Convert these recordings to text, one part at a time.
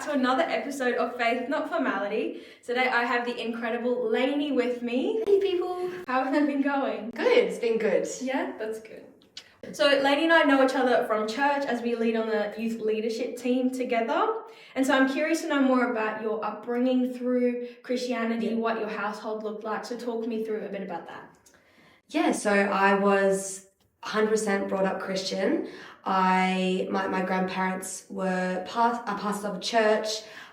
back to another episode of Faith, Not Formality. Today I have the incredible Laynie with me. Hey people. How have they been going? Good, it's been good. Yeah, that's good. So Laynie and I know each other from church as we lead on the youth leadership team together. And so I'm curious to know more about your upbringing through Christianity, what your household looked like. So talk me through a bit about that. Yeah, so I was 100% brought up Christian. My grandparents were pastors of a church.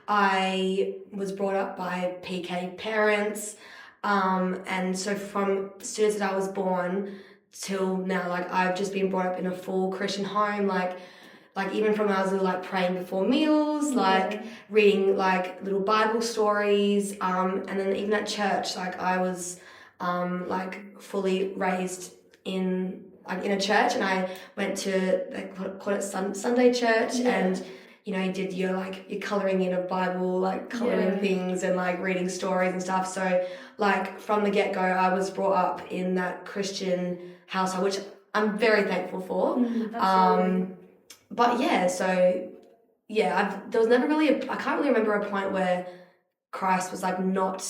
I was brought up by PK parents. And so from as soon as I was born till now, like I've just been brought up in a full Christian home, like even from when I was little, like praying before meals, like reading like little Bible stories, and then even at church, like I was like fully raised in a church, and I went to call it Sunday church, and you know, you did your colouring in of Bible, like colouring things and like reading stories and stuff. So like from the get-go, I was brought up in that Christian household, which I'm very thankful for. But yeah, so yeah, there was never really I can't really remember a point where Christ was like not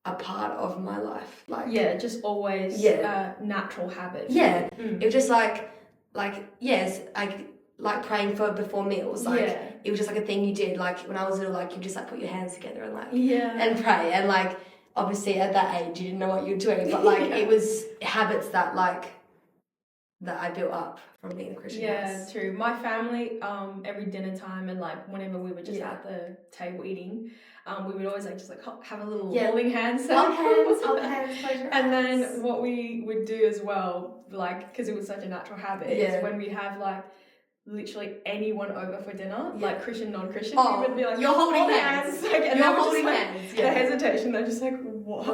a part of my life. Like just always a natural habit. Yeah. It was just like praying for before meals. It was just like a thing you did. Like when I was little, like you just like put your hands together and like and pray, and like obviously at that age you didn't know what you were doing, but like it was habits that I built up from being a Christian house. Yeah, true. My family, every dinner time and like whenever we were just at the table eating, we would always have a little holding hands. Hold hands, close your And eyes. then what we would do as well, like, because it was such a natural habit, is when we'd have like literally anyone over for dinner, like Christian, non-Christian, we would be like, you're holding hands. And you're holding hands. The hesitation, they're just like, what?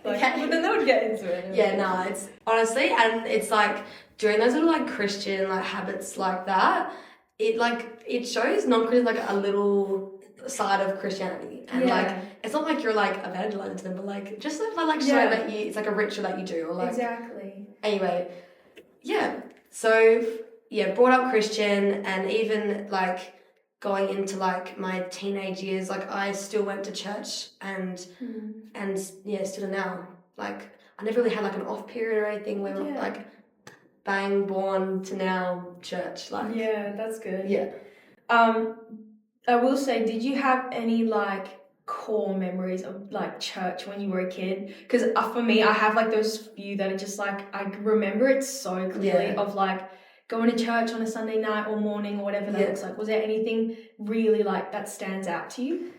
But then they would get into it. It's honestly, and it's like doing those little like Christian like habits like that, it shows non-Christian like a little side of Christianity, and like it's not like you're like evangelizing to them, but like just like show that it's like a ritual that you do, or like anyway, so brought up Christian, and even like going into like my teenage years, like I still went to church and still now. Like I never really had like an off period or anything where like bang, born to now church. Like that's good. I will say, did you have any like core memories of like church when you were a kid? Because for me, I have like those few that are just like I remember it so clearly of like going to church on a Sunday night or morning or whatever that looks like. Was there anything really like that stands out to you?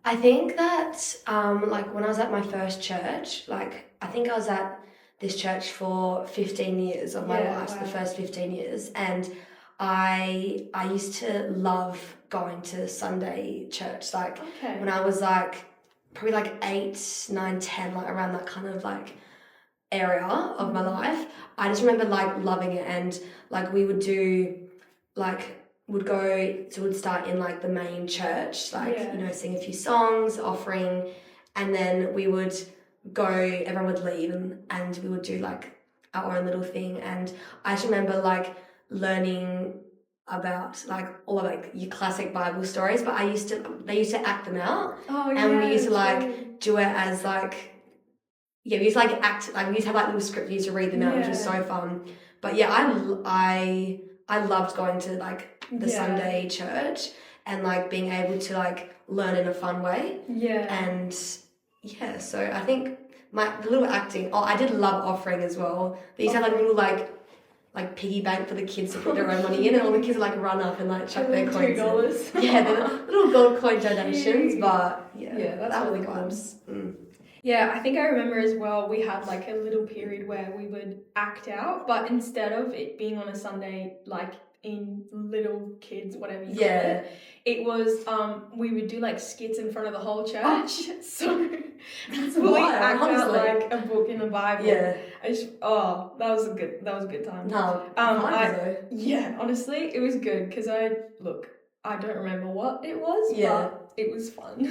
I think that like when I was at my first church, like I think I was at this church for 15 years of my life, the first 15 years, and I used to love going to Sunday church. Like when I was like probably like 8, 9, 10, like around that kind of like area of my life, I just remember like loving it. And like we would do would start in like the main church, like you know, sing a few songs, offering, and then we would go, everyone would leave, and we would do like our own little thing. And I just remember like learning about like all of like your classic Bible stories, but they used to act them out, and we used to like do it as like we used to like act, like we used to have like little scripts, we used to read them out, which was so fun. But I loved going to like the Sunday church and like being able to like learn in a fun way. And so I think the little acting, I did love offering as well. They used to have like a little like piggy bank for the kids to put their own money in, and all the kids would like run up and like chuck their coins $2. The little gold coin donations. But that's that really was cool. vibes. Yeah, I think I remember as well, we had like a little period where we would act out, but instead of it being on a Sunday, like in little kids, whatever you call it, it was, we would do like skits in front of the whole church. So we act out like a book in the Bible. That was a good time. Honestly, it was good because I don't remember what it was, but it was fun.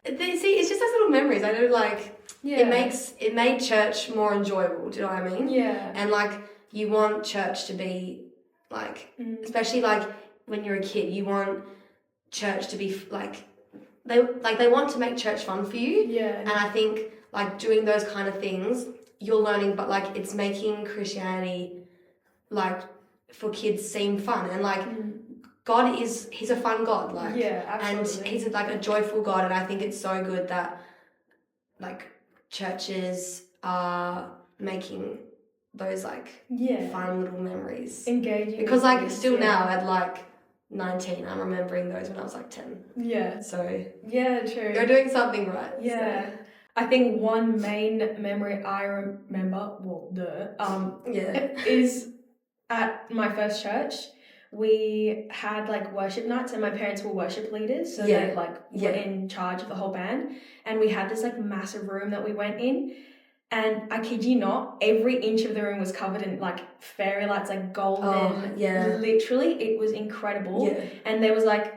See, it's just those little memories. I know, like, it made church more enjoyable. Do you know what I mean? And like, you want church to be like, especially like when you're a kid, you want church to be they want to make church fun for you. Yeah. And I think like doing those kind of things, you're learning, but like it's making Christianity like for kids seem fun, and like God he's a fun God, like, yeah, absolutely. and he's like a joyful God, and I think it's so good that like churches are making those like fun little memories, engaging, because like still now at like 19, I'm remembering those when I was like 10. Yeah. So yeah, true. You're doing something right. Yeah. So. I think one main memory I remember, is at my first church. We had like worship nights, and my parents were worship leaders, so they like were in charge of the whole band. And we had this like massive room that we went in, and I kid you not, every inch of the room was covered in like fairy lights, like golden. Literally, it was incredible. Yeah. And there was like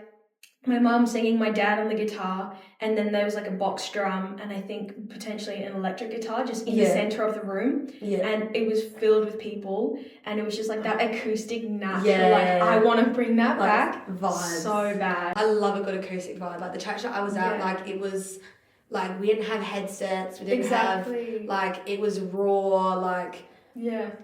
my mum singing, my dad on the guitar, and then there was like a box drum, and I think potentially an electric guitar just in the center of the room. Yeah. And it was filled with people, and it was just like that acoustic natural. Like I want to bring that back vibes. So bad. I love a good acoustic vibe. Like the church that I was at, like it was like we didn't have headsets, we didn't have like it was raw, like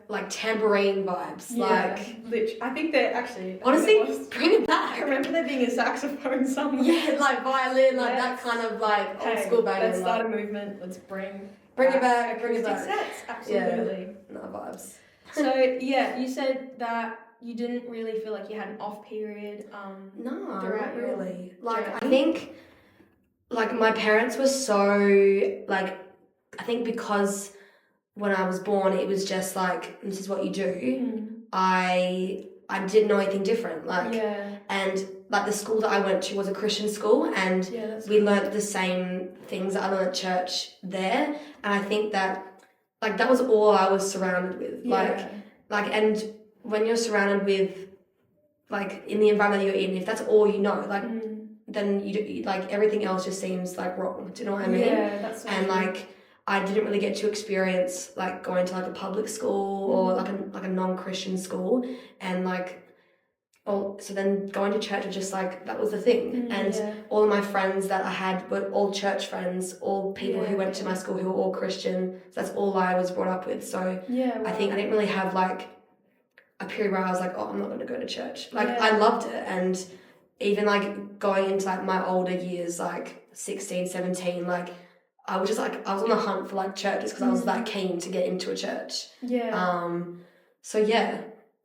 like tambourine vibes. Like literally, I think they're actually honestly bring it back. I remember there being a saxophone somewhere. Yeah, like violin, like that kind of like old school banging. Let's start a movement. Let's bring it back. Bring it back. Sets. Absolutely. No vibes. So you said that you didn't really feel like you had an off period. No, not really. Like journey. I think, like my parents were so like, I think because when I was born, it was just like, this is what you do. I didn't know anything different. Like, and like the school that I went to was a Christian school, and we learnt the same things that I learnt at church there. And I think that like that was all I was surrounded with. Like, and when you're surrounded with like in the environment that you're in, if that's all you know, like then you like everything else just seems like wrong. Do you know what I mean? Yeah, that's so and true. Like I didn't really get to experience like going to like a public school or like a non-Christian school, and like so then going to church was just like that was the thing. And all of my friends that I had were all church friends, all people who went to my school who were all Christian. So that's all I was brought up with. So I think I didn't really have like a period where I was like, oh, I'm not going to go to church. Like I loved it, and even like going into like my older years, like 16, 17, like I was just like, I was on the hunt for like churches because I was that keen to get into a church. So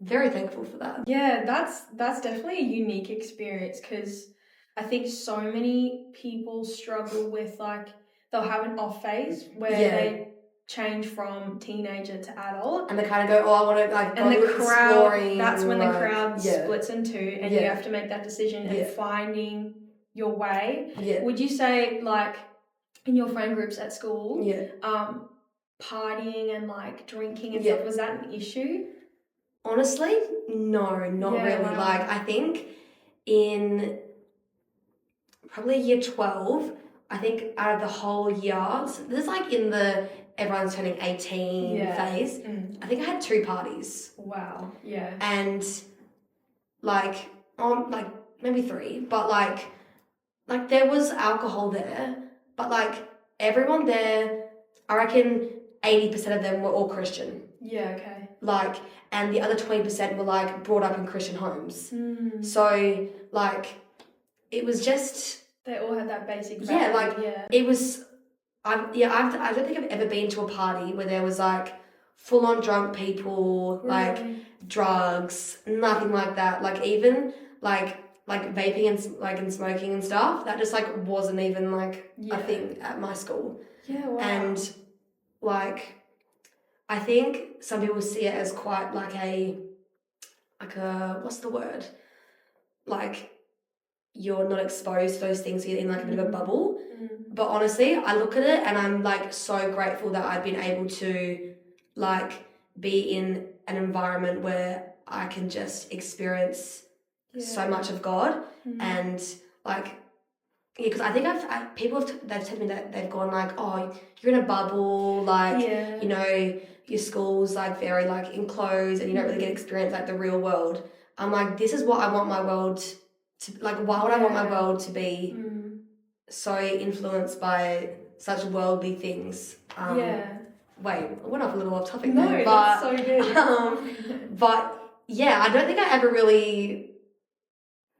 very thankful for that. Yeah, that's definitely a unique experience, because I think so many people struggle with like, they'll have an off phase where they change from teenager to adult. And they kind of go, oh, I want to like go and the crowd, exploring. That's when the crowd splits in two, and you have to make that decision and finding your way. Yeah. Would you say like in your friend groups at school, partying and like drinking and stuff, was that an issue? Honestly, no, not really. Wow. Like I think in probably year 12, I think out of the whole year, so this is like in the everyone's turning 18 phase, I think I had 2 parties. Wow. Yeah. And like maybe 3, but like there was alcohol there, but like everyone there, I reckon 80% of them were all Christian. Yeah, okay. Like, and the other 20% were like brought up in Christian homes. So like it was just, they all had that basic value. It was, I don't think I've ever been to a party where there was like full on drunk people, like drugs, nothing like that. Like even like vaping and smoking and stuff, that just like wasn't even like a thing at my school. Yeah, wow. And like I think some people see it as quite like a what's the word? Like you're not exposed to those things, so you're in like a bit of a bubble. But honestly, I look at it and I'm like so grateful that I've been able to like be in an environment where I can just experience so much of God. And like because I think they've told me that they've gone like, oh, you're in a bubble, like you know, your school's like very like enclosed and you don't really get to experience like the real world. I'm like, this is what I want my world why would I want my world to be so influenced by such worldly things? Wait, I went off a little off topic there. No, that's so good. But yeah, I don't think I ever really.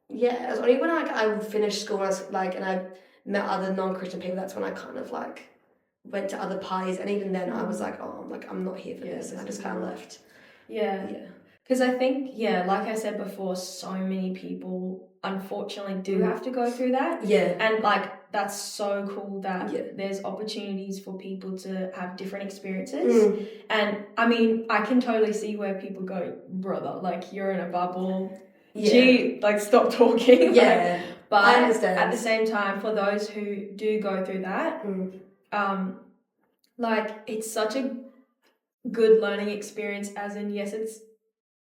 Yeah, it was only when I finished school and I met other non-Christian people. That's when I kind of like went to other parties, and even then I was like, oh, I'm not here for this, and I just kind of left. Yeah. Because I think, like I said before, so many people unfortunately do have to go through that. Yeah. And that's so cool that there's opportunities for people to have different experiences. And I mean, I can totally see where people go, brother, you're in a bubble. Gee, stop talking. Yeah. But I understand. At the same time, for those who do go through that, it's such a good learning experience, as in, yes, it's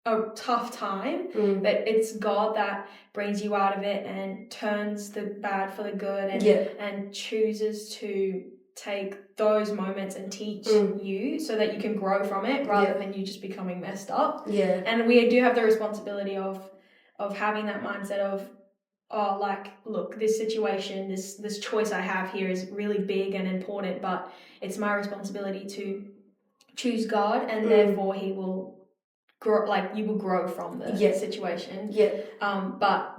a tough time, but it's God that brings you out of it and turns the bad for the good and chooses to take those moments and teach you so that you can grow from it rather than you just becoming messed up. And we do have the responsibility of having that mindset of, look, this situation, this choice I have here is really big and important, but it's my responsibility to choose God, and therefore He will grow, you will grow from the situation. But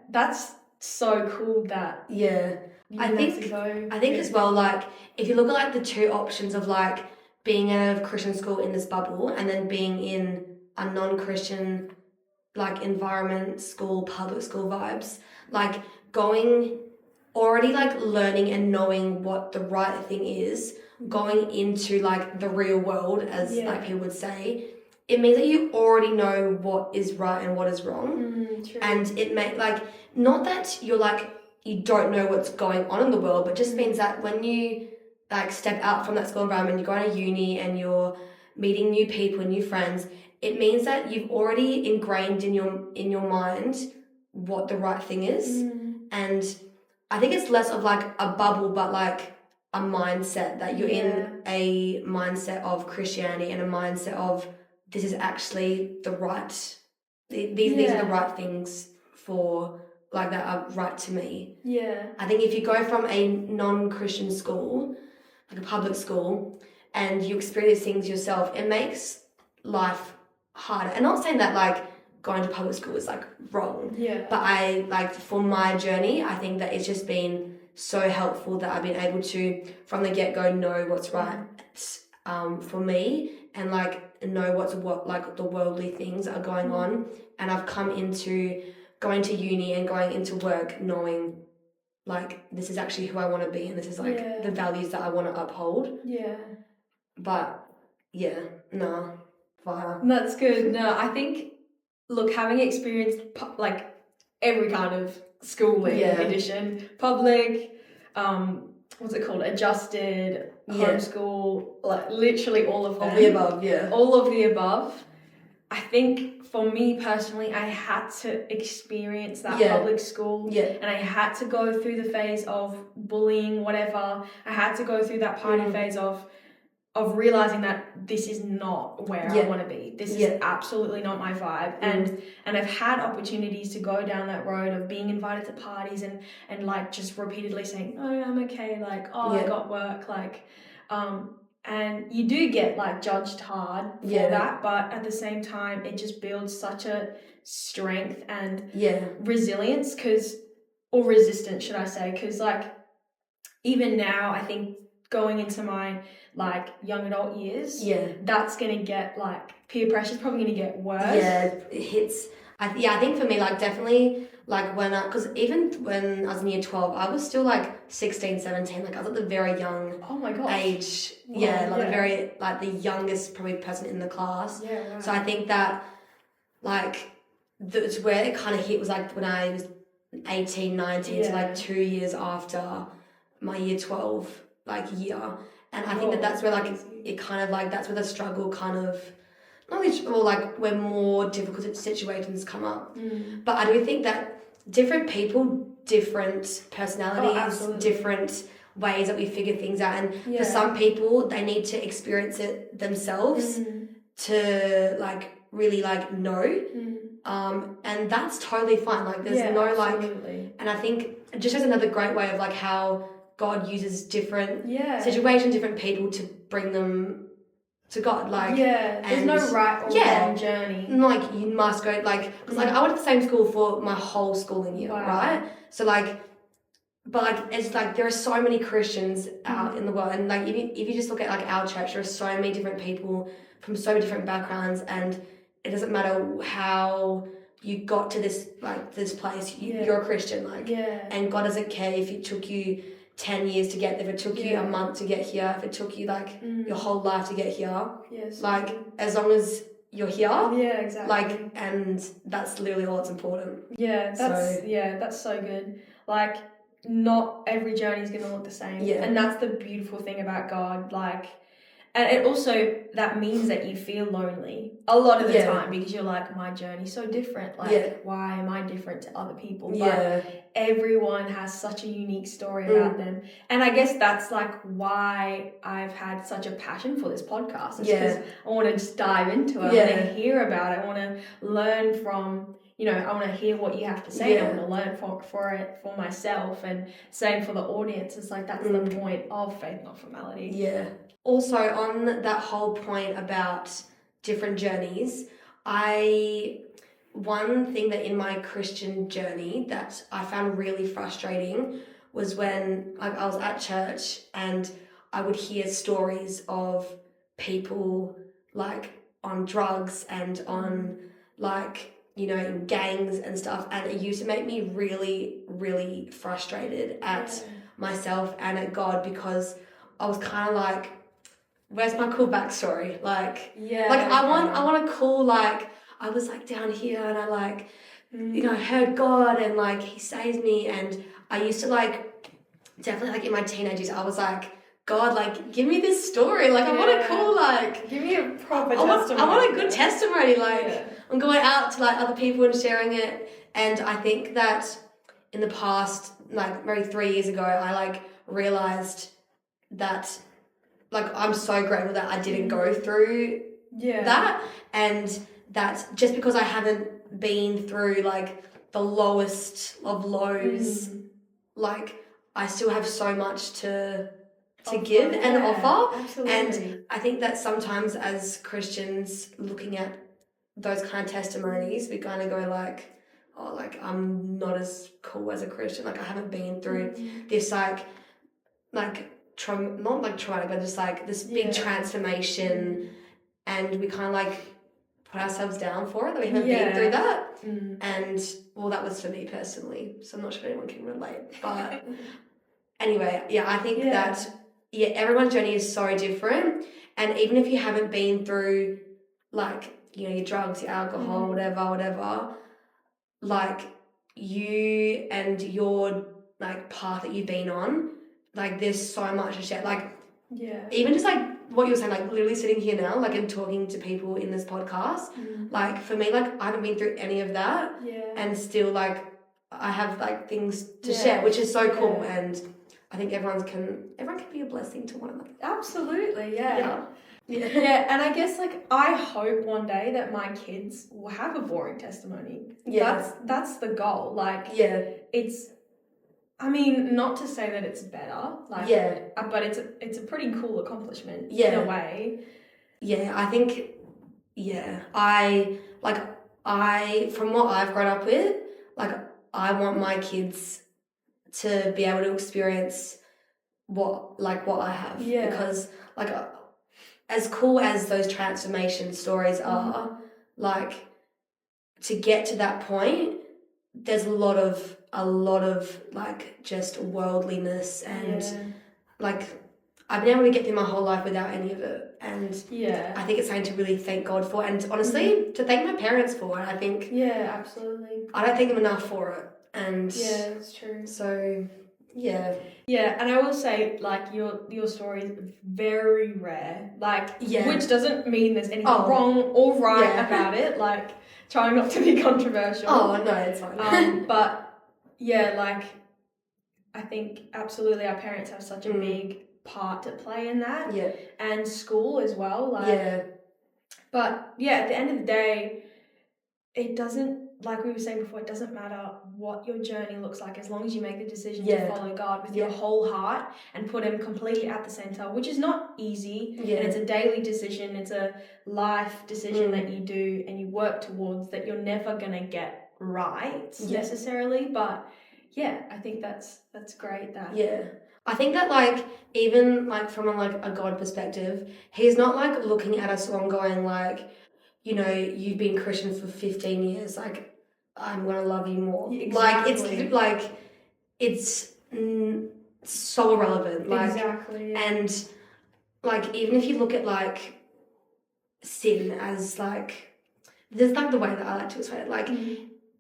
that's so cool that I think as well, if you look at the two options of being in a Christian school in this bubble and then being in a non-Christian environment, school, public school vibes, going already learning and knowing what the right thing is, going into the real world, as people would say, it means that you already know what is right and what is wrong. True. And it may not that you're you don't know what's going on in the world, but just means that when you step out from that school environment, you're going to uni and you're meeting new people and new friends, it means that you've already ingrained in your mind what the right thing is. And I think it's less of a bubble, but a mindset that you're in a mindset of Christianity and a mindset of this is actually the right, these are the right things for that are right to me. I think if you go from a non-Christian school, a public school, and you experience things yourself, it makes life harder. And not saying that going to public school is wrong. But I for my journey, I think that it's just been so helpful that I've been able to from the get-go know what's right for me, and know what the worldly things are going on. And I've come into going to uni and going into work knowing this is actually who I want to be, and this is the values that I want to uphold. But fire. That's good. No, I think, look, having experienced every kind of schooling edition, public, what's it called, adjusted, homeschool, literally all of them. All the above, all of the above. I think for me personally, I had to experience that public school, and I had to go through the phase of bullying, whatever. I had to go through that party phase of realizing that this is not where I want to be. This is absolutely not my vibe. And I've had opportunities to go down that road of being invited to parties and just repeatedly saying, no, I'm okay. I got work. And you do get judged hard for that, but at the same time, it just builds such a strength and resilience or resistance, should I say? Because even now, I think going into my young adult years, that's gonna get peer pressure is probably gonna get worse. It hits. I think for me, definitely because even when I was in year 12, I was still 16, 17. I was at the very young age. The very the youngest probably person in the class. Right. So I think that that's where it kind of hit was when I was 18, 19, so 2 years after my year 12 year. And I think that's where it kind of that's where the struggle kind of where more difficult situations come up. But I do think that different people, different personalities, different ways that we figure things out, and for some people they need to experience it themselves to really know And that's totally fine. Like there's no absolutely. like, and I think it just shows another great way of like how God uses different situations, different people to bring them to God. Like, there's no right or wrong journey. Like you must go like, because like I went to the same school for my whole schooling year, right? So like, but like it's like there are so many Christians out in the world, and like if you just look at like our church, there are so many different people from so many different backgrounds, and it doesn't matter how you got to this like this place, you're a Christian, like, and God doesn't care if it took you 10 years to get there, if it took you a month to get here, if it took you like your whole life to get here, like as long as you're here, exactly, like, and that's literally all that's important. That's so good. Like not every journey is going to look the same, and that's the beautiful thing about God. Like, and it also that means that you feel lonely a lot of the time, because you're like, my journey's so different, like why am I different to other people? But everyone has such a unique story about them, and I guess that's like why I've had such a passion for this podcast, because I want to just dive into it. I want to hear about it. I want to learn from, I want to hear what you have to say. I want to learn for myself, and same for the audience. It's like that's the point of Faith Not Formality. Also, on that whole point about different journeys, one thing that in my Christian journey that I found really frustrating was when I was at church and I would hear stories of people like on drugs and on like, in gangs and stuff, and it used to make me really, really frustrated at myself and at God, because I was kind of like, where's my cool backstory? Like, I want a cool, like, I was like down here and I like, I heard God and like he saved me, and I used to like, definitely like in my teenage years, I was like, God, like, give me this story. Like, I want a cool, like, give me a proper testimony. I want a good testimony. Like, I'm going out to like other people and sharing it. And I think that in the past, like maybe 3 years ago, I like realized that, like, I'm so grateful that I didn't go through that, and that just because I haven't been through like the lowest of lows, like I still have so much to give and offer. Absolutely. And I think that sometimes as Christians looking at those kind of testimonies, we kind of go like, oh, like I'm not as cool as a Christian, like I haven't been through this like not like traumatic, but just like this big transformation, and we kind of like put ourselves down for it, that we haven't been through that. And well, that was for me personally, so I'm not sure if anyone can relate, but anyway, I think that everyone's journey is so different, and even if you haven't been through like your drugs, your alcohol, whatever, like you and your like path that you've been on, like there's so much to share. Like even just like what you were saying, like literally sitting here now, like and talking to people in this podcast, like for me, like I haven't been through any of that, and still like I have like things to share, which is so cool. And I think everyone can be a blessing to one another. Absolutely, and I guess like I hope one day that my kids will have a boring testimony. That's the goal. Like it's, I mean, not to say that it's better, like but it's a pretty cool accomplishment in a way. I think I from what I've grown up with, like I want my kids to be able to experience what I have, because like as cool as those transformation stories are, like to get to that point, there's a lot of like just worldliness, and like I've been able to get through my whole life without any of it, and I think it's something to really thank God for, and honestly to thank my parents for it. I think absolutely, I don't thank them enough for it, and that's true. So and I will say, like, your story is very rare, like, which doesn't mean there's anything wrong or right about it, like, trying not to be controversial. Oh, no, it's fine. But, like, I think absolutely our parents have such a big part to play in that, and school as well, like, but, at the end of the day, it doesn't, like we were saying before, it doesn't matter what your journey looks like as long as you make the decision to follow God with your whole heart and put Him completely at the center, which is not easy. And it's a daily decision. It's a life decision that you do and you work towards, that you're never going to get right necessarily. But yeah, I think that's great. I think that, like, even like from a God perspective, He's not like looking at us and going like, you know, you've been Christian for 15 years, like, I'm gonna love you more. Exactly. It's so irrelevant. Like, exactly. And like, even if you look at like sin as like, there's like the way that I like to explain it, like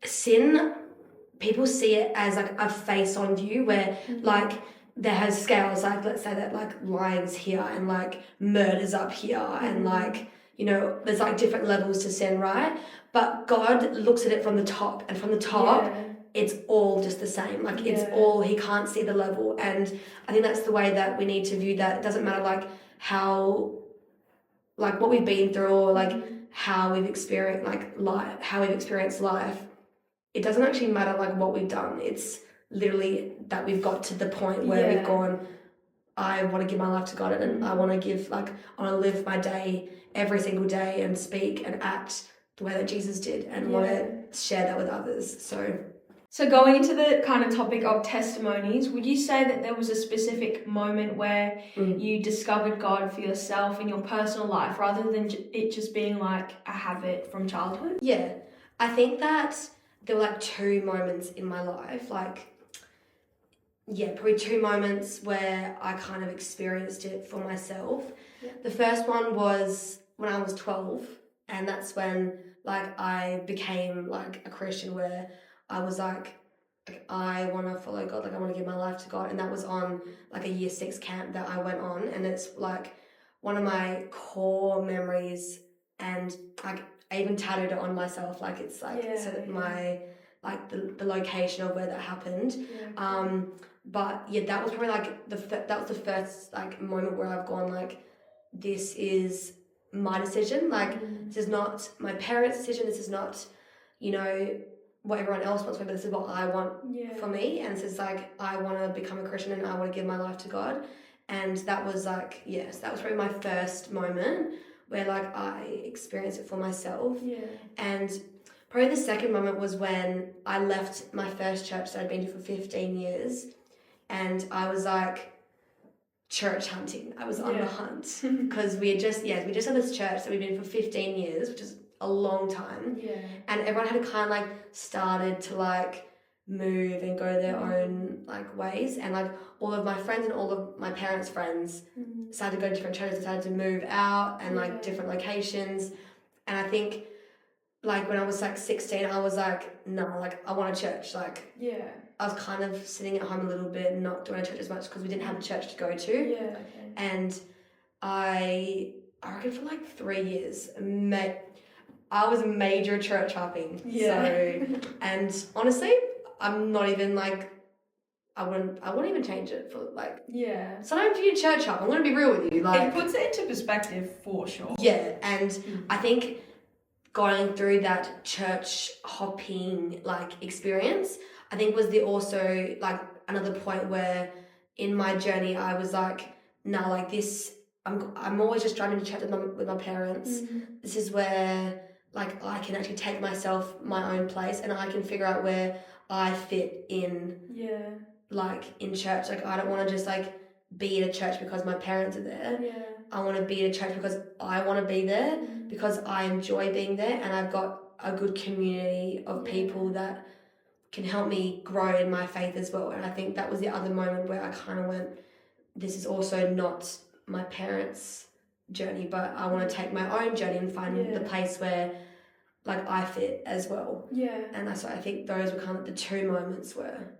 sin, people see it as like a face on you where like there has scales, like let's say that like lying's here and like murder's up here and like, you know, there's like different levels to sin, right? But God looks at it from the top, and from the top it's all just the same. Like it's all, He can't see the level. And I think that's the way that we need to view that. It doesn't matter like how, like what we've been through or like how we've experienced life. It doesn't actually matter like what we've done. It's literally that we've got to the point where we've gone, I want to give my life to God, and I want to live my day every single day and speak and act the way that Jesus did, and want to share that with others. So going into the kind of topic of testimonies, would you say that there was a specific moment where you discovered God for yourself in your personal life rather than it just being like a habit from childhood? Yeah, I think that there were like two moments in my life, probably two moments where I kind of experienced it for myself. Yeah. The first one was when I was 12, and that's when like I became like a Christian, where I was like I want to follow God, like I want to give my life to God. And that was on like a year 6 camp that I went on, and it's like one of my core memories, and like I even tattooed it on myself, like it's like my like the location of where that happened. But yeah, that was probably like that was the first like moment where I've gone like, this is my decision, like this is not my parents' decision, this is not, you know, what everyone else wants for me, but this is what I want for me. And this is like, I want to become a Christian and I want to give my life to God. And that was like, that was probably my first moment where like I experienced it for myself. And probably the second moment was when I left my first church that I'd been to for 15 years, and I was like church hunting. I was on the hunt because we just had this church that we'd been for 15 years, which is a long time. And everyone had kind of like started to like move and go their own like ways, and like all of my friends and all of my parents' friends started to go to different churches, decided to move out and like different locations. And I think like when I was like 16, I was like, no, like I want a church. Like I was kind of sitting at home a little bit, not doing a church as much because we didn't have a church to go to. And I reckon for like 3 years, I was major church hopping. So, and honestly, I'm not even like, I wouldn't even change it for like. Sometimes you church hop. I'm gonna be real with you. Like, it puts it into perspective for sure. And I think going through that church hopping like experience, I think was also like another point where in my journey I was like, no, like this, I'm always just driving to church with my parents. This is where like I can actually take myself my own place, and I can figure out where I fit in. Like in church, like I don't want to just like be in a church because my parents are there. I want to be in a church because I want to be there, because I enjoy being there, and I've got a good community of people that can help me grow in my faith as well. And I think that was the other moment where I kind of went, this is also not my parents' journey, but I want to take my own journey and find the place where like I fit as well. And that's why I think those were kind of the two moments where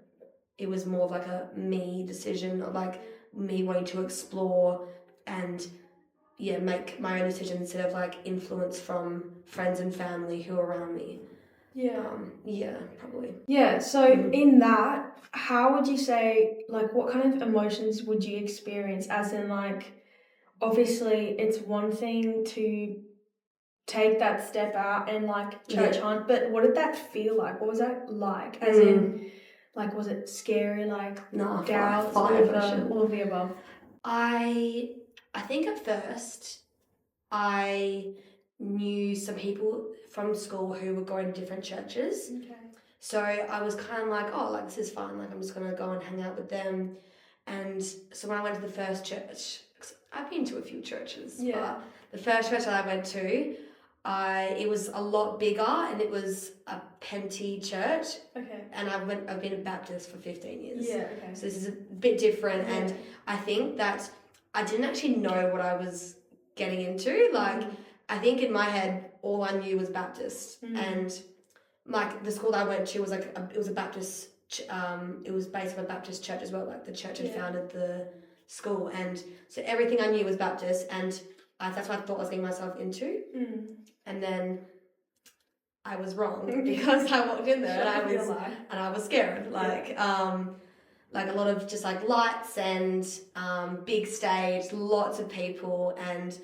it was more of like a me decision of like me wanting to explore and make my own decisions instead of like influence from friends and family who are around me. Probably. So in that, how would you say, like, what kind of emotions would you experience, as in like, obviously it's one thing to take that step out and like church hunt. But what did that feel like? What was that like? As in, like, was it scary? Like, doubts, all of the above? I think at first I knew some people from school who were going to different churches. Okay. So I was kind of like, oh, like, this is fun. Like, I'm just going to go and hang out with them. And so when I went to the first church, I've been to a few churches, but the first church that I went to, it was a lot bigger, and it was a Penty church. Okay. And I've been a Baptist for 15 years. Yeah, okay. So this is a bit different, and I think that I didn't actually know what I was getting into. Like, I think in my head, all I knew was Baptist, and like the school that I went to was like it was a Baptist. It was based on a Baptist church as well. Like the church had founded the school, and so everything I knew was Baptist, and that's what I thought I was getting myself into. And then I was wrong because I walked in there and I was scared. Like a lot of just like lights and big stage, lots of people, and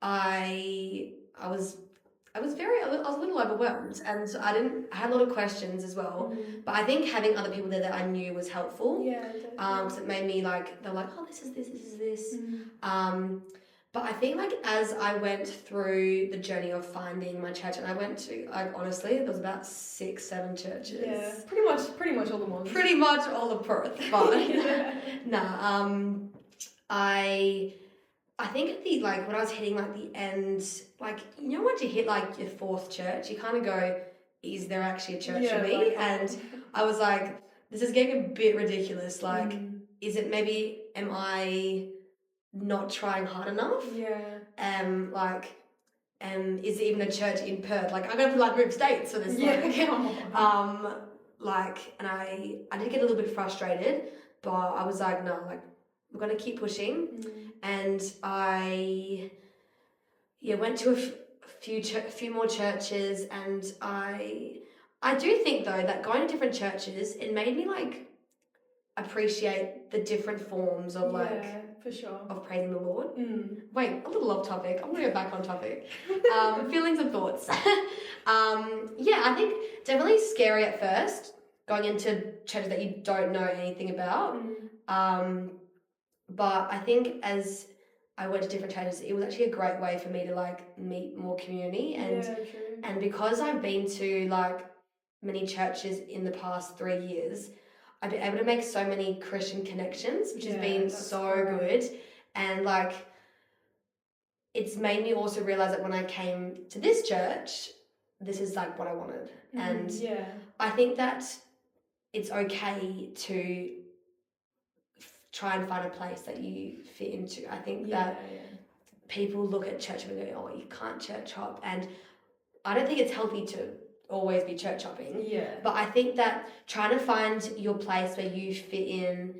I was a little overwhelmed, and so I had a lot of questions as well. But I think having other people there that I knew was helpful. Yeah, because it made me like, they're like, oh, this is this. But I think like as I went through the journey of finding my church, and I went to, like, honestly, there was about 6-7 churches. Yeah, pretty much all the ones. Pretty much all of Perth, but I think at the, like, when I was hitting like the end, like, you know, once you hit like your 4th church, you kind of go, is there actually a church for me? Like, and I was like, this is getting a bit ridiculous. Like, is it maybe, am I not trying hard enough? Is it even a church in Perth? Like, I'm going to like move states for this. Like, and I did get a little bit frustrated, but I was like, no, like, we're going to keep pushing. And I went to a few more churches, and I do think though that going to different churches, it made me like appreciate the different forms of for sure, of praising the Lord. Wait, a little off topic. I'm gonna go back on topic. Feelings and thoughts. I think definitely scary at first, going into churches that you don't know anything about. But I think as I went to different churches, it was actually a great way for me to like meet more community, and because I've been to like many churches in the past 3 years, I've been able to make so many Christian connections, which has been so good. And like, it's made me also realize that when I came to this church, this is like what I wanted. And I think that it's okay to try and find a place that you fit into. I think that people look at church and go, oh, you can't church hop. And I don't think it's healthy to always be church hopping. But I think that trying to find your place where you fit in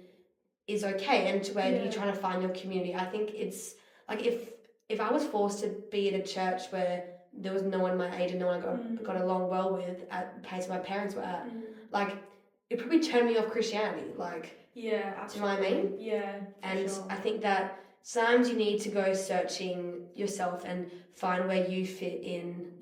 is okay, and to where you're trying to find your community. I think it's like, if I was forced to be at a church where there was no one my age and no one I got along well with at the place my parents were at, like, it probably turned me off Christianity. Like, absolutely. Do you know what I mean? Yeah. And I think that sometimes you need to go searching yourself and find where you fit in.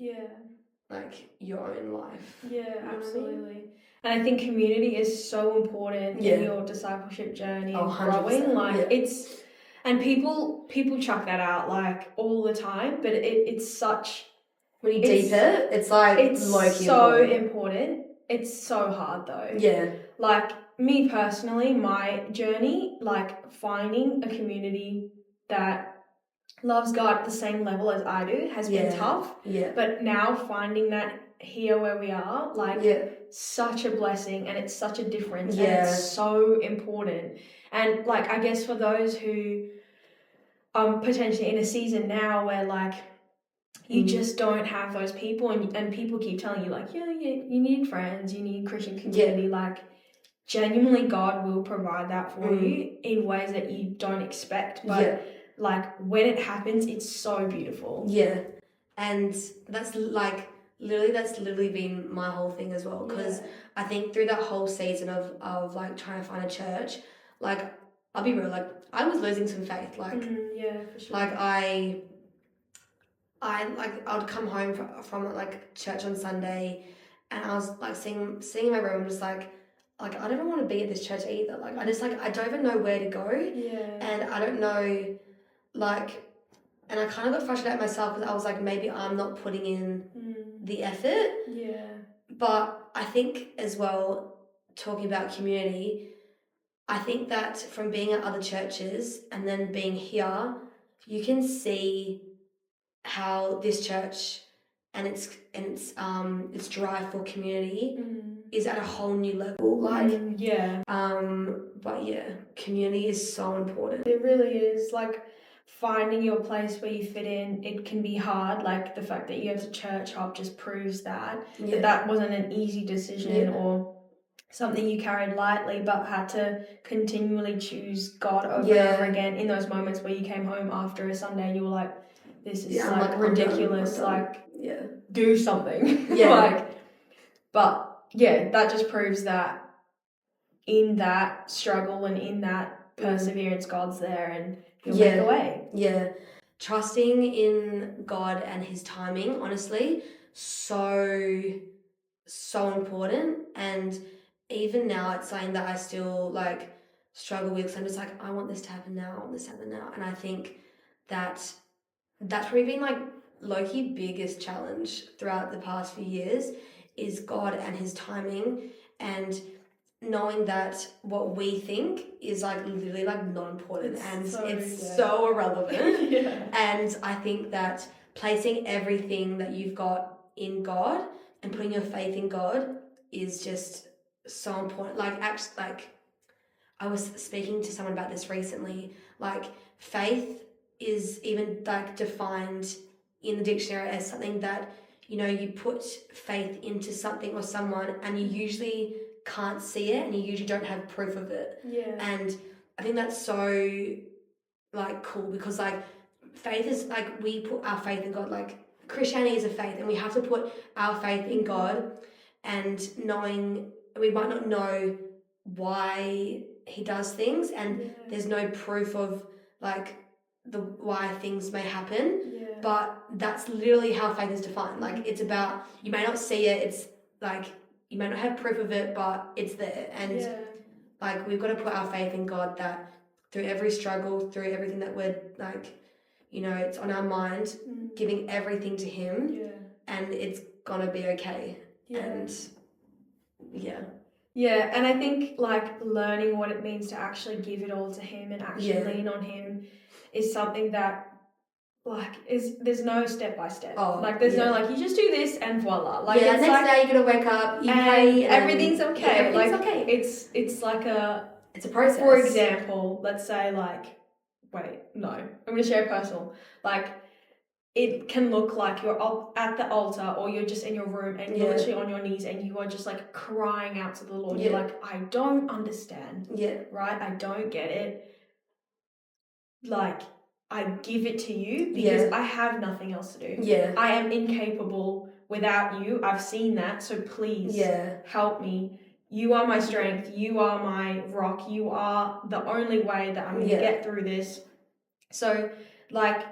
Like your own life. Absolutely. I mean? And I think community is so important in your discipleship journey and growing. Like it's, and people chuck that out like all the time, but it's such, when you deep it, it's like it's so important. It's so hard though. Like me personally, my journey, like finding a community that loves God at the same level as I do has been tough. But now finding that here where we are, like such a blessing, and it's such a difference, and it's so important. And like, I guess for those who potentially in a season now where like you just don't have those people, and people keep telling you like, you need friends, you need Christian community, like genuinely God will provide that for you in ways that you don't expect. But like when it happens, it's so beautiful. And that's literally been my whole thing as well, because I think through that whole season of like trying to find a church, like, I'll be real, like I was losing some faith, like for sure. like I'd come home from like church on Sunday, and I was like sitting in my room, just like I don't even want to be at this church either. Like I just like I don't even know where to go, and I don't know, like, and I kind of got frustrated at myself because I was like, maybe I'm not putting in the effort. Yeah. But I think as well, talking about community, I think that from being at other churches and then being here, you can see how this church and its drive for community is at a whole new level. But yeah, community is so important. It really is. Like, finding your place where you fit in, it can be hard. Like, the fact that you have to church hop just proves that that wasn't an easy decision or something you carried lightly, but had to continually choose God over and over again. In those moments where you came home after a Sunday, you were like, this is ridiculous. I'm done. Do something. But yeah, that just proves that in that struggle and in that perseverance, God's there and He'll make a way. Yeah. Trusting in God and His timing, honestly, so important. And even now, it's something that I still like struggle with. So I'm just like, I want this to happen now. I want this to happen now. And I think that's probably been like low-key biggest challenge throughout the past few years is God and His timing, and knowing that what we think is like literally like not important it's so irrelevant. And I think that placing everything that you've got in God and putting your faith in God is just so important. Like actually, like I was speaking to someone about this recently, like faith is even like defined in the dictionary as something that, you know, you put faith into something or someone and you usually can't see it and you usually don't have proof of it. And I think that's so like cool because like faith is like we put our faith in God. Like Christianity is a faith and we have to put our faith in God, and knowing we might not know why He does things and there's no proof of like the why things may happen, but that's literally how faith is defined. Like it's about, you may not see it, it's like you may not have proof of it, but it's there. And like we've got to put our faith in God that through every struggle, through everything that we're like, you know, it's on our mind, giving everything to Him, and it's gonna be okay. And and I think like learning what it means to actually give it all to Him and actually lean on Him is something that like there's no step by step. Like there's no like you just do this and voila. Like it's next day you're gonna wake up, you pray, and everything's okay. Everything's okay. It's like it's a process. For example, let's say like I'm gonna share a personal. Like it can look like you're at the altar or you're just in your room and you're literally on your knees and you are just like crying out to the Lord. You're like, I don't understand. Right? I don't get it. Like I give it to you because I have nothing else to do. I am incapable without you. I've seen that. So please help me. You are my strength. You are my rock. You are the only way that I'm going to get through this. So like,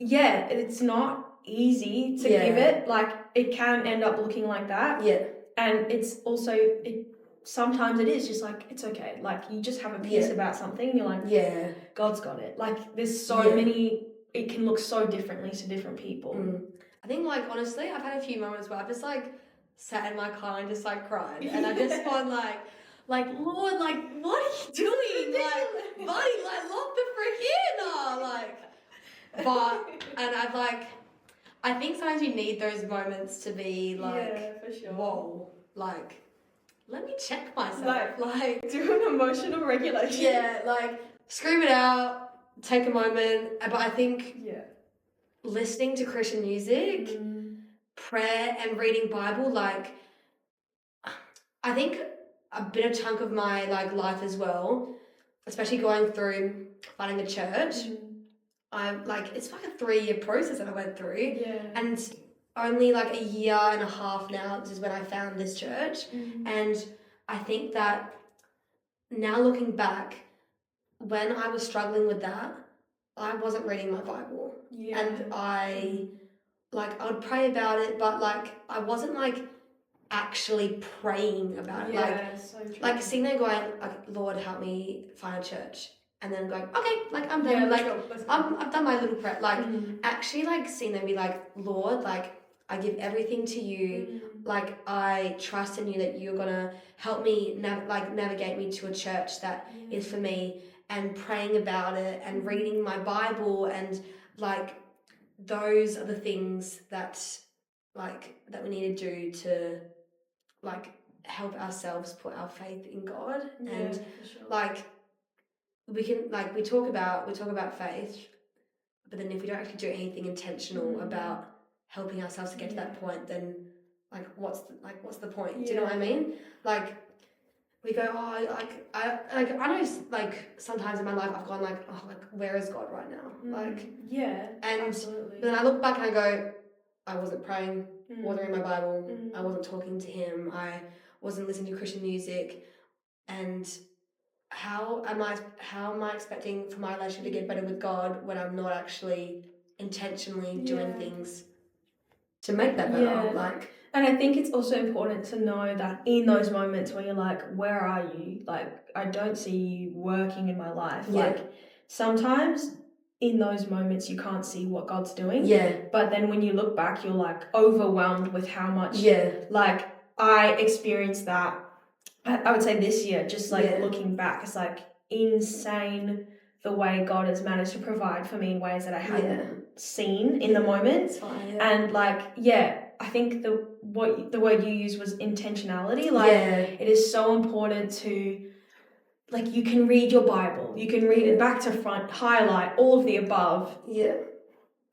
it's not easy to give it. Like it can end up looking like that. And it's also, sometimes it is just like, it's okay. Like you just have a peace about something and you're like, God's got it. Like there's so many, it can look so differently to different people. I think like, honestly, I've had a few moments where I've just like sat in my car and just like cried. And I just gone like, Lord, like, what are you doing? Like, buddy, like, lock the frick in. And I've like, I think sometimes you need those moments to be like, for sure. Whoa, like, let me check myself. Like do an emotional regulation. Like scream it out, take a moment. But I think listening to Christian music, prayer and reading Bible, like I think a bit of chunk of my like life as well, especially going through finding a church. I'm like, it's like a 3-year process that I went through. And only like a year and a half now, this is when I found this church. And I think that now looking back, when I was struggling with that, I wasn't reading my Bible. And I like I would pray about it, but like I wasn't like actually praying about it. Like, so true. like sitting there going, like, Lord, help me find a church, and then going, okay, like I'm done. Yeah, like let's go. I've done my little prayer. Like actually, like seeing them be like, Lord, like I give everything to you. Like I trust in you that you're gonna help me navigate me to a church that is for me, and praying about it and reading my Bible, and like those are the things that we need to do to like help ourselves put our faith in God. And for sure. like we can like we talk about faith, but then if we don't actually do anything intentional about helping ourselves to get to that point, then like what's the point? Do you know what I mean? Like we go, oh, I know like sometimes in my life I've gone like, oh, like where is God right now? Like and absolutely. But then I look back and I go, I wasn't praying, wasn't reading my Bible, I wasn't talking to Him, I wasn't listening to Christian music, and how am I expecting for my relationship to get better with God when I'm not actually intentionally doing things to make that better? Like, and I think it's also important to know that in those moments where you're like, where are you? Like, I don't see you working in my life. Like, sometimes in those moments you can't see what God's doing. But then when you look back, you're like overwhelmed with how much. Like, I experienced that. I would say this year, just like looking back, it's like insane the way God has managed to provide for me in ways that I hadn't seen in the moment. And like, I think the word you used was intentionality. Like, it is so important to, like, you can read your Bible, you can read it back to front, highlight all of the above.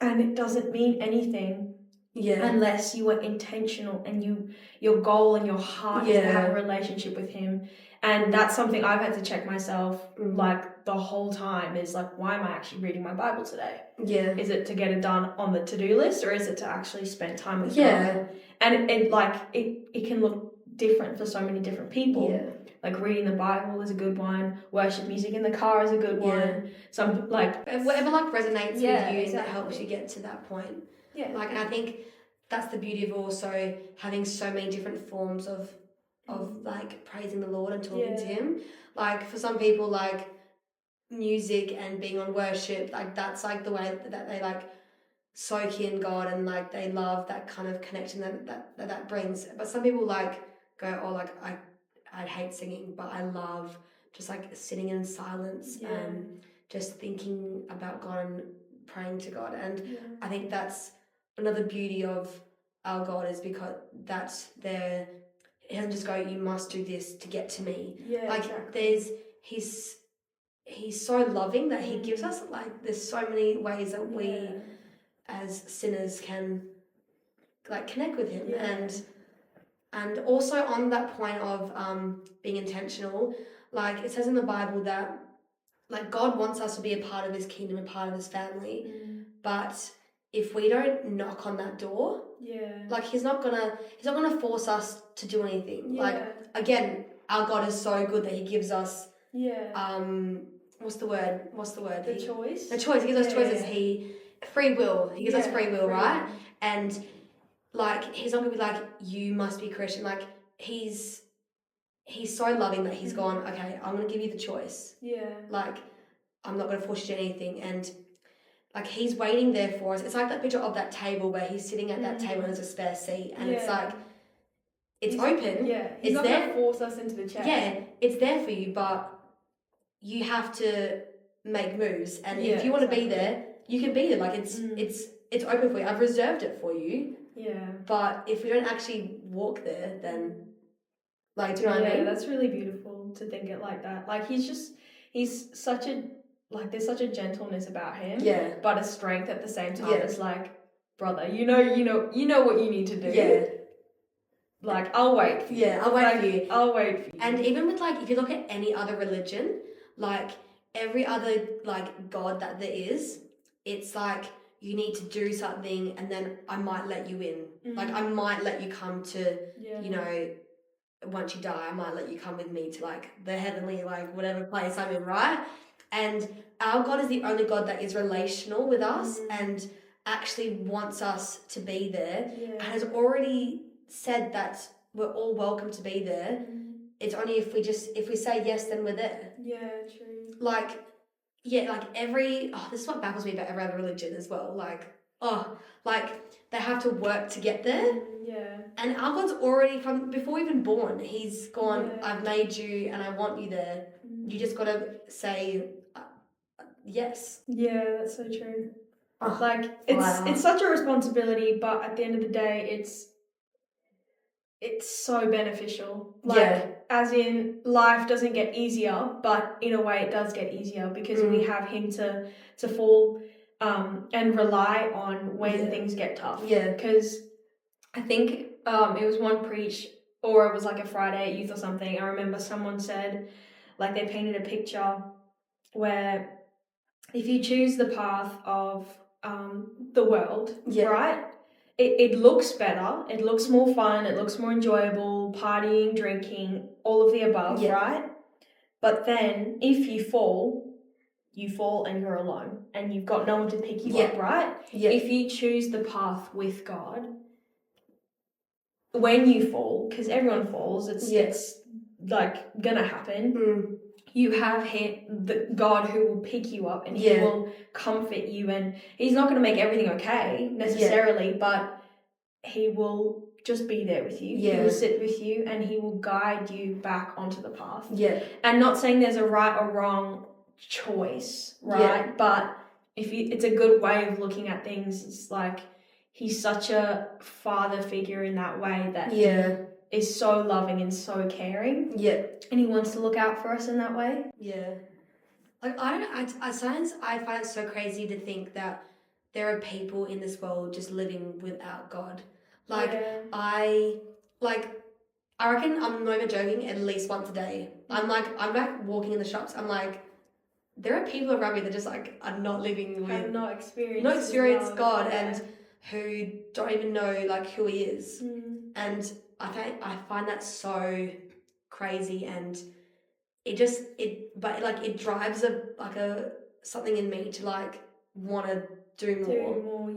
And it doesn't mean anything unless you are intentional and your goal and your heart is to have a relationship with Him. And that's something I've had to check myself like the whole time, is like, why am I actually reading my Bible today? Is it to get it done on the to-do list, or is it to actually spend time with God? And it can look different for so many different people. Like reading the Bible is a good one, worship music in the car is a good one. Some like whatever like resonates with you and that helps you get to that point. Like, and I think that's the beauty of also having so many different forms of like praising the Lord and talking to Him. Like for some people, like music and being on worship, like that's like the way that they like soak in God, and like they love that kind of connection that brings. But some people like go, oh, like I hate singing, but I love just like sitting in silence and just thinking about God and praying to God. And I think that's another beauty of our God, is because that's there. He doesn't just go, you must do this to get to me. Like he's so loving that He gives us, like, there's so many ways that we as sinners can like connect with Him. And also on that point of being intentional, like it says in the Bible that like God wants us to be a part of His kingdom, a part of His family, but if we don't knock on that door, like He's not gonna force us to do anything. Like, again, our God is so good that He gives us what's the word? The choice. The choice. He gives us choices. Free will. He gives us free will, right? And like He's not gonna be like, you must be Christian. Like He's so loving that He's gone, okay, I'm gonna give you the choice. Like, I'm not gonna force you to do anything. And like He's waiting there for us. It's like that picture of that table where He's sitting at that table and there's a spare seat, and it's like he's open. He's not gonna force us into the chair. It's there for you, but you have to make moves. And if you want to be there, you can be there. Like it's open for you. I've reserved it for you. But if we don't actually walk there, then like, do you know what I mean? That's really beautiful to think it like that. Like he's such a, like, there's such a gentleness about Him. But a strength at the same time. It's like, brother, you know what you need to do. Like, I'll wait for you. I'll wait for you. I'll wait for you. And even with like, if you look at any other religion, like every other like God that there is, it's like you need to do something and then I might let you in. Like I might let you come to, you know, once you die, I might let you come with me to like the heavenly, like whatever place I'm in, right? And our God is the only God that is relational with us, and actually wants us to be there and has already said that we're all welcome to be there. It's only if we say yes, then we're there. Yeah, true. Like, this is what baffles me about every other religion as well. They have to work to get there. Yeah. And our God's already, from before even born, he's gone, I've made you and I want you there. You just got to say yes. Yeah, that's so true. It's such a responsibility, but at the end of the day, it's so beneficial. As in, life doesn't get easier, but in a way it does get easier because we have him to fall and rely on when things get tough. Yeah. Because I think it was one preach, or it was like a Friday at youth or something. I remember someone said, like, they painted a picture where if you choose the path of the world, right? It looks better, it looks more fun, it looks more enjoyable, partying, drinking, all of the above, right? But then if you fall and you're alone and you've got no one to pick you up, right? Yeah. If you choose the path with God, when you fall, because everyone falls, it's like gonna happen. You have the God who will pick you up and he will comfort you, and he's not going to make everything okay necessarily, but he will just be there with you. He will sit with you and he will guide you back onto the path. And not saying there's a right or wrong choice, right? But it's a good way of looking at things. It's like he's such a father figure in that way that he is so loving and so caring. And he wants to look out for us in that way. Like, I don't know, sometimes I find it so crazy to think that there are people in this world just living without God. I reckon, I'm not even joking, at least once a day. I'm like walking in the shops, I'm like, there are people around me that just like are not living with, have not experienced God and who don't even know like who he is. And I find that so crazy, and it drives something in me to like want to do more.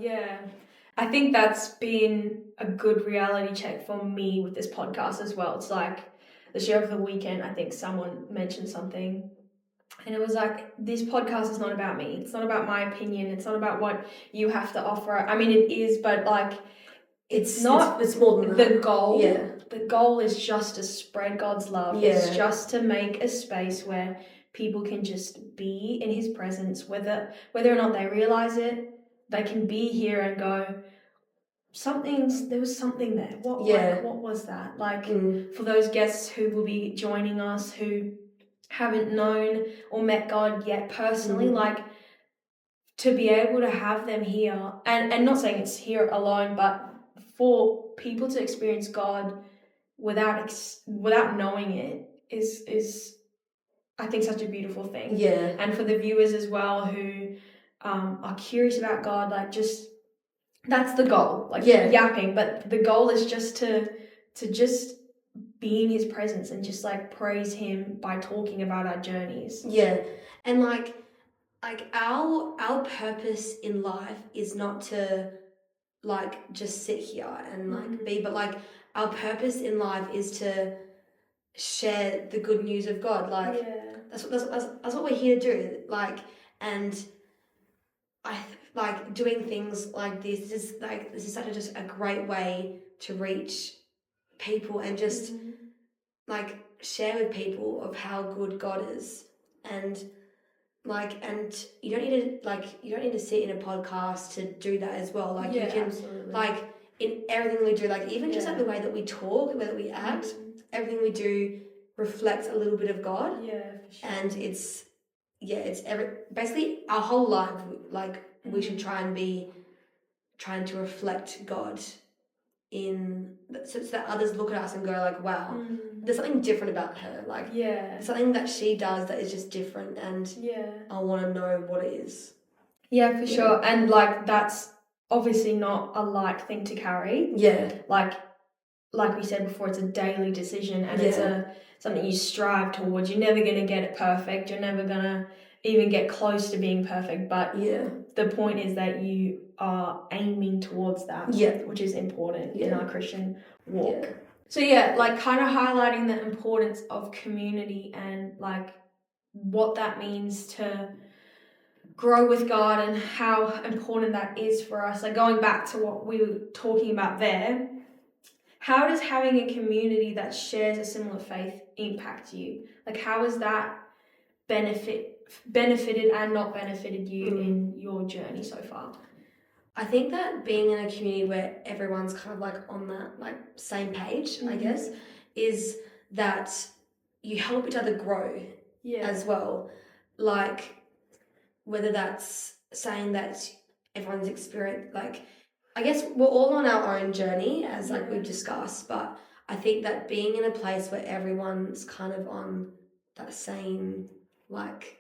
I think that's been a good reality check for me with this podcast as well. It's like the share of the weekend, I think someone mentioned something and it was like, this podcast is not about me. It's not about my opinion. It's not about what you have to offer. I mean, it is, but like, it's more than the goal. The goal is just to spread God's love. It's just to make a space where people can just be in his presence, whether or not they realize it. They can be here and go, there was something there. What was that? Like, for those guests who will be joining us who haven't known or met God yet personally, like, to be able to have them here, and not saying it's here alone, but for people to experience God without knowing it is I think such a beautiful thing. And for the viewers as well who are curious about God, like, just that's the goal. Like, yapping, but the goal is just to just be in his presence and just like praise him by talking about our journeys. And like our purpose in life is not to like just sit here and like be, but like our purpose in life is to share the good news of God. Like that's what we're here to do. Like, and I like doing things like this is just a great way to reach people and just like share with people of how good God is. And like, and you don't need to sit in a podcast to do that as well. Like, you can absolutely. Like in everything we do, like even just like the way that we talk, the way that we act, everything we do reflects a little bit of God. For sure. And it's basically our whole life, like we should trying to reflect God so that others look at us and go like, wow, there's something different about her. Like, something that she does that is just different, and I want to know what it is. For sure. And like, that's obviously not a light thing to carry. Like we said before, it's a daily decision, and it's something you strive towards. You're never going to get it perfect. You're never going to even get close to being perfect, but yeah, the point is that you are aiming towards that, yeah, which is important in Yeah. our Christian walk. Yeah. So yeah, like kind of highlighting the importance of community and like what that means to grow with God and how important that is for us. Like going back to what we were talking about there, how does having a community that shares a similar faith impact you? Like how has that benefited and not benefited you in your journey so far? I think that being in a community where everyone's kind of like on that like same page, I guess, is that you help each other grow as well. Like whether that's saying that everyone's experienced, like I guess we're all on our own journey as like we've discussed, but I think that being in a place where everyone's kind of on that same like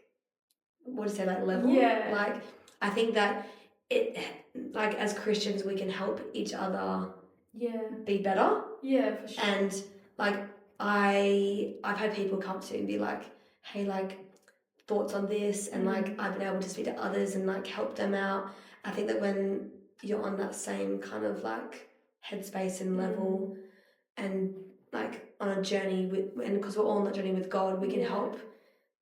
like level, like I think that it like as Christians we can help each other be better, for sure. and like I've had people come to me and be like, hey, like thoughts on this, and like I've been able to speak to others and like help them out. I think that when you're on that same kind of like headspace and level and like on a journey with, and because we're all on that journey with God, we can help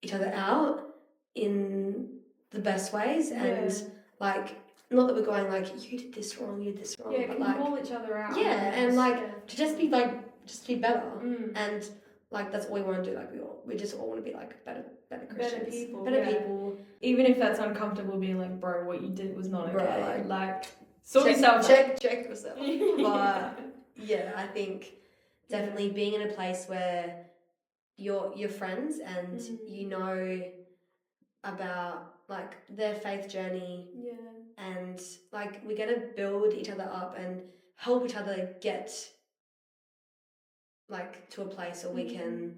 each other out in the best ways, and like not that we're going like you did this wrong, but can like call each other out. And like to just be better, and like that's all we want to do. Like we just all want to be like better Christians, better people. Even if that's uncomfortable, being like, bro, what you did was not okay. Bro, like sort yourself. Check yourself. But yeah, I think definitely being in a place where you're friends and you know about like their faith journey, and like we get to build each other up and help each other get like to a place where we can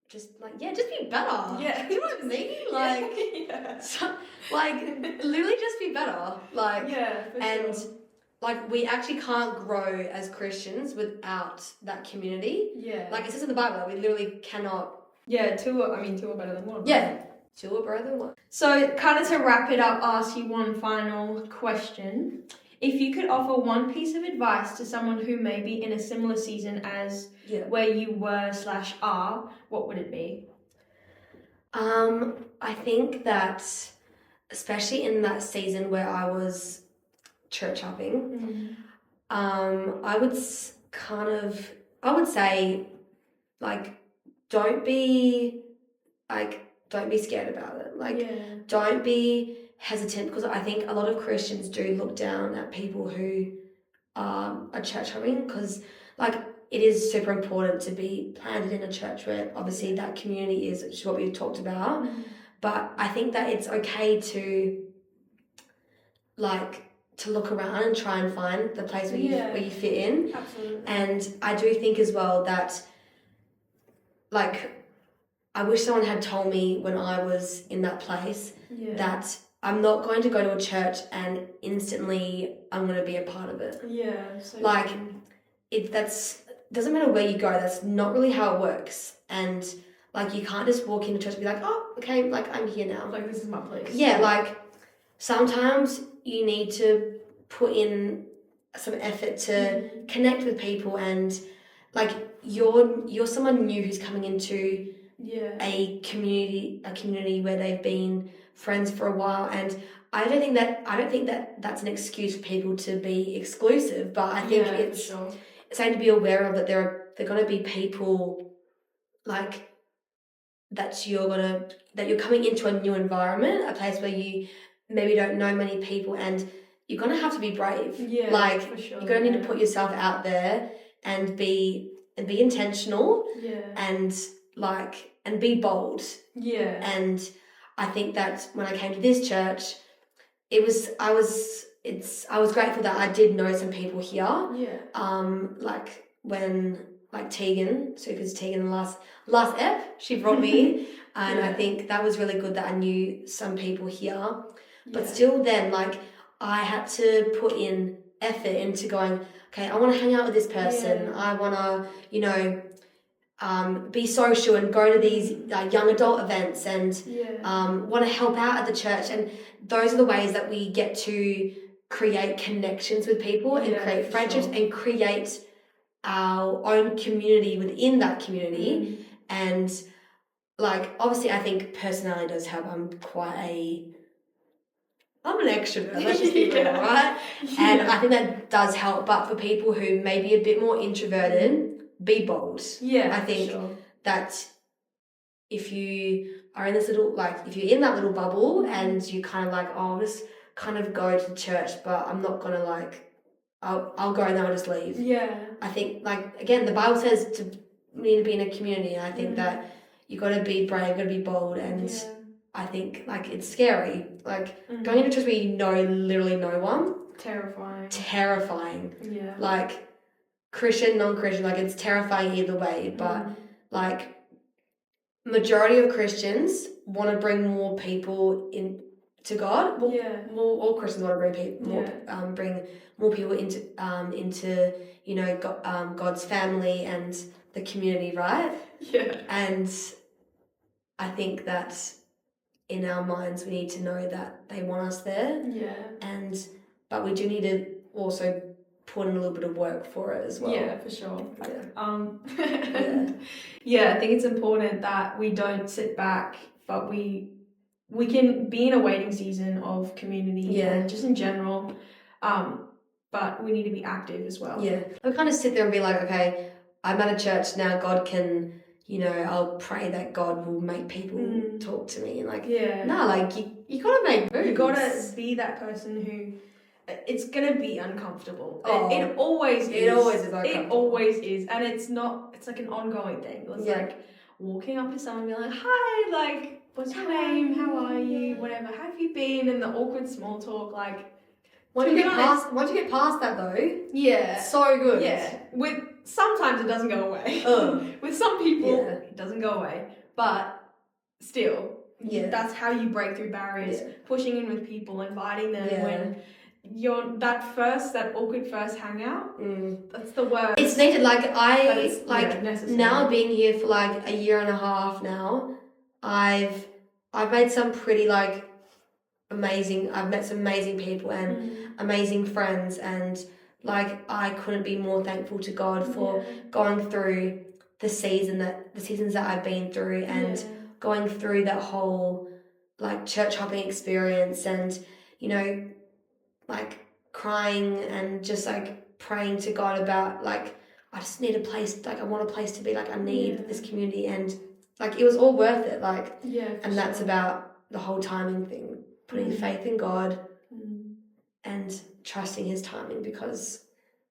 just be better. Yeah, you know what I mean? Like, so, like literally just be better. Like, and sure. Like we actually can't grow as Christians without that community. Yeah, like it says in the Bible, we literally cannot. Yeah, two are better than one. Yeah. Right? Two are better than one. So, kind of to wrap it up, ask you one final question. If you could offer one piece of advice to someone who may be in a similar season as where you were / are, what would it be? I think that, especially in that season where I was church hopping, I would say, like, don't be scared about it. Like, don't be hesitant, because I think a lot of Christians do look down at people who are church hopping, because like it is super important to be planted in a church where obviously that community is, which is what we've talked about. But I think that it's okay to look around and try and find the place where you fit in. Absolutely. And I do think as well that like I wish someone had told me when I was in that place that I'm not going to go to a church and instantly I'm going to be a part of it. Yeah. So like doesn't matter where you go. That's not really how it works. And like you can't just walk into church and be like, oh, okay, like I'm here now. Like this is my place. Yeah, like sometimes you need to put in some effort to connect with people, and like you're someone new who's coming into a community where they've been friends for a while, and I don't think that that's an excuse for people to be exclusive, but I think it's something to be aware of, that they're going to be people like that you're coming into a new environment, a place where you maybe don't know many people, and you're going to have to be brave. Like for sure, you're going to need to put yourself out there and be intentional. And be bold. And I think that when I came to this church, I was grateful that I did know some people here. Like when Tegan, so because Tegan in the last ep, she brought me and I think that was really good that I knew some people here. But still then, like, I had to put in effort into going, okay, I want to hang out with this person. I want to, be social and go to these young adult events and want to help out at the church. And those are the ways that we get to create connections with people and create friendships and create our own community within that community. And like, obviously, I think personality does help. I'm an extrovert, let's just be real, right? And I think that does help. But for people who may be a bit more introverted, be bold. Yeah, I think that if you are in this little, like, if you're in that little bubble and you kind of like, oh, I'll just kind of go to church, but I'm not going to like, I'll go and then I'll just leave. Yeah. I think, like, again, the Bible says we need to be in a community. And I think that you got to be brave, got to be bold. And I think, like, it's scary. Like, going into church where you know literally no one. Terrifying. Yeah. Like, Christian, non-Christian, like, it's terrifying either way. But, like, majority of Christians want to bring more people in to God. Well, all Christians want to bring people, bring more people into you know, God's family and the community, right? Yeah. And I think that in our minds we need to know that they want us there. Yeah. But we do need to also put in a little bit of work for it as well. Yeah, for sure. Yeah. I think it's important that we don't sit back, but we can be in a waiting season of community and just in general. But we need to be active as well. Yeah. We kind of sit there and be like, okay, I'm at a church now, God can, you know, I'll pray that God will make people talk to me. And like, no, like you gotta make moves. You gotta be that person who, it's gonna be uncomfortable. It always is. It always is uncomfortable. It always is. And it's like an ongoing thing. It's like walking up to someone and being like, hi, like, what's your name? How are you? Whatever. How have you been? And the awkward small talk, like, once you get past that though, so good. Yeah. Sometimes it doesn't go away. With some people, it doesn't go away. But still, that's how you break through barriers. Pushing in with people, inviting them when you're that awkward first hangout. That's the worst. It's needed. Now being here for like a year and a half now, I've made some pretty like amazing. I've met some amazing people and amazing friends, and like I couldn't be more thankful to God for going through the seasons that I've been through and going through that whole like church hopping experience, and you know, like crying and just like praying to God about like I just need a place, like I want a place to be, like I need this community, and like it was all worth it, like and that's about the whole timing thing, putting faith in God and trusting his timing, because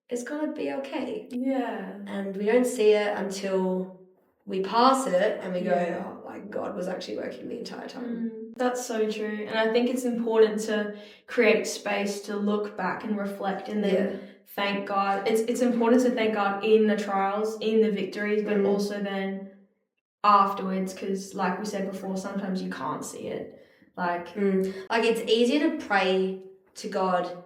it's gonna be okay. Yeah. And we don't see it until we pass it and we go, oh, like God was actually working the entire time. That's so true. And I think it's important to create space to look back and reflect and then thank God. It's important to thank God in the trials, in the victories, but also then afterwards, because like we said before, sometimes you can't see it. Like it's easier to pray to God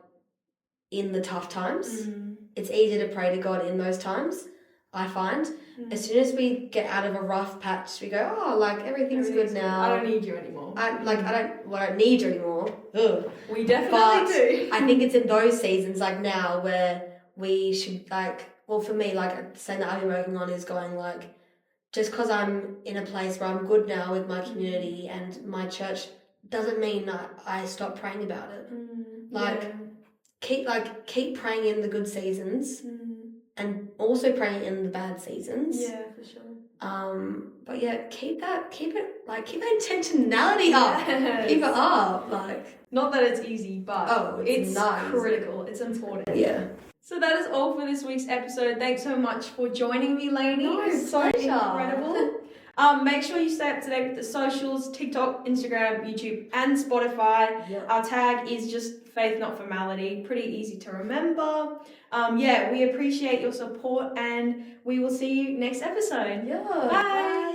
in the tough times. It's easier to pray to God in those times, I find. As soon as we get out of a rough patch, we go, oh, like everything's good now. I don't need you anymore. I don't need you anymore. Ugh. We definitely do. I think it's in those seasons like now where we should for me, like something that I've been working on is going like, just because I'm in a place where I'm good now with my community and my church doesn't mean that I stop praying about it. Keep praying in the good seasons and also praying in the bad seasons. Yeah, for sure. But yeah, keep that intentionality up. Yes. Keep it up. Not that it's easy, but it's critical. It's important. Yeah. So that is all for this week's episode. Thanks so much for joining me, Laynie. No, it's so incredible. Make sure you stay up to date with the socials, TikTok, Instagram, YouTube, and Spotify. Yep. Our tag is just Faith, Not Formality. Pretty easy to remember. We appreciate your support, and we will see you next episode. Yeah. Bye.